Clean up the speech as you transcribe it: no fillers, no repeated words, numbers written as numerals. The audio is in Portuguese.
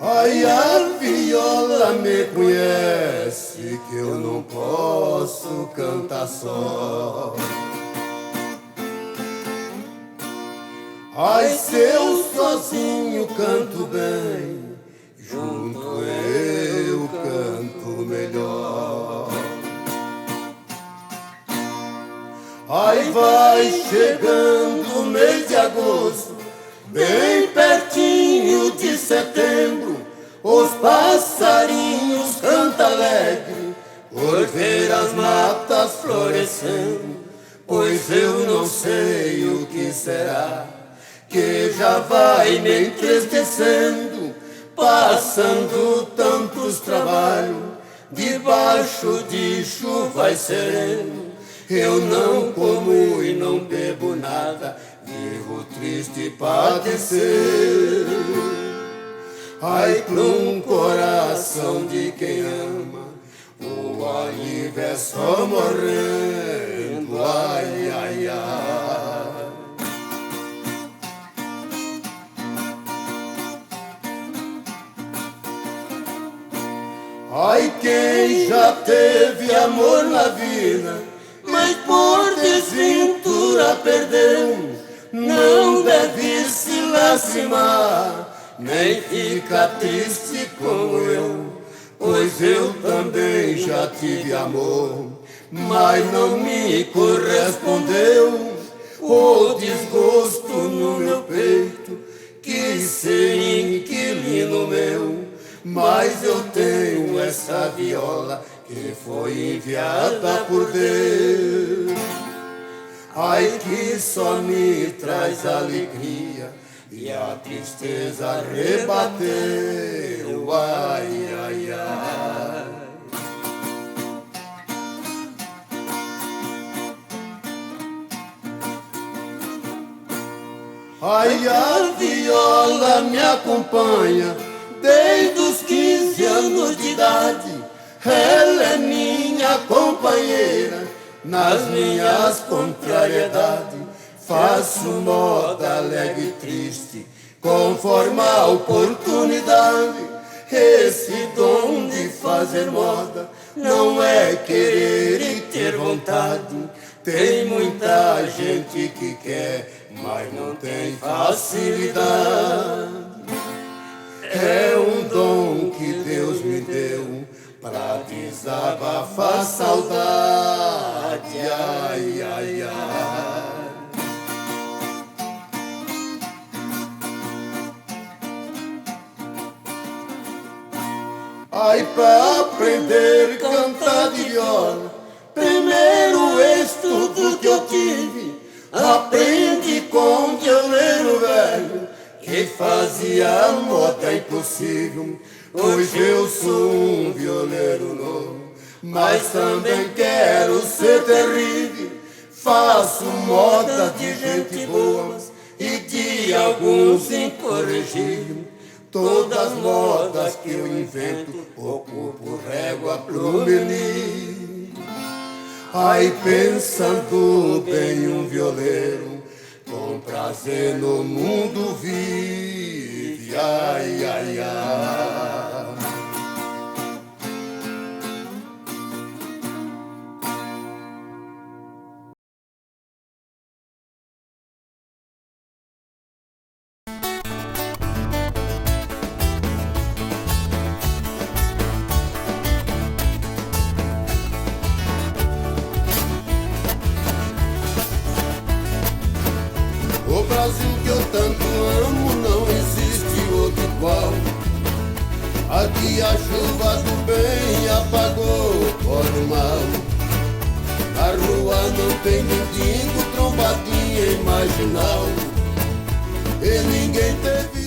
Ai, a viola me conhece que eu não posso cantar só. Ai, se eu sozinho canto bem, junto eu canto melhor. Ai, vai chegando o mês de agosto, bem pertinho de setembro, os passarinhos cantam alegre por ver as matas florescendo. Pois eu não sei o que será que já vai me entristecendo, passando tantos trabalhos debaixo de chuva e sereno. Eu não como e não bebo nada, vivo triste e padecer. Ai, num coração de quem ama, o alívio é só morrendo. Ai, ai, ai. Ai, quem já teve amor na vida, mas por desventura perdeu, não deve se lastimar, nem fica triste como eu. Pois eu também já tive amor, mas não me correspondeu. O desgosto no meu peito quis ser inquilino meu, mas eu tenho essa viola que foi enviada por Deus. Ai, que só me traz alegria e a tristeza rebateu. Ai, ai, ai. Ai, a viola me acompanha desde os 15 anos de idade. Ela é minha companheira nas minhas contrariedades. Faço moda alegre e triste conforme a oportunidade. Esse dom de fazer moda não é querer e ter vontade. Tem muita gente que quer, mas não tem facilidade. É um dom que Deus me deu pra desabafar a saudade. Ai, ai, ai. Ai, pra aprender a cantar de viola, primeiro estudo que eu tive, aprendi com um violeiro velho que fazia moda impossível. Hoje eu sou um violeiro novo, mas também quero ser terrível. Faço moda de gente boa e de alguns incorrigíveis. Todas as modas que eu invento, ocupo régua pro menino. Ai, pensando bem, um violeiro com prazer no mundo vive. Ai, ai, ai. O Brasil que eu tanto amo, não existe outro igual. Aqui a chuva do bem apagou o pó do mal. Na rua não tem mendigo, trombadinha e marginal, e ninguém teve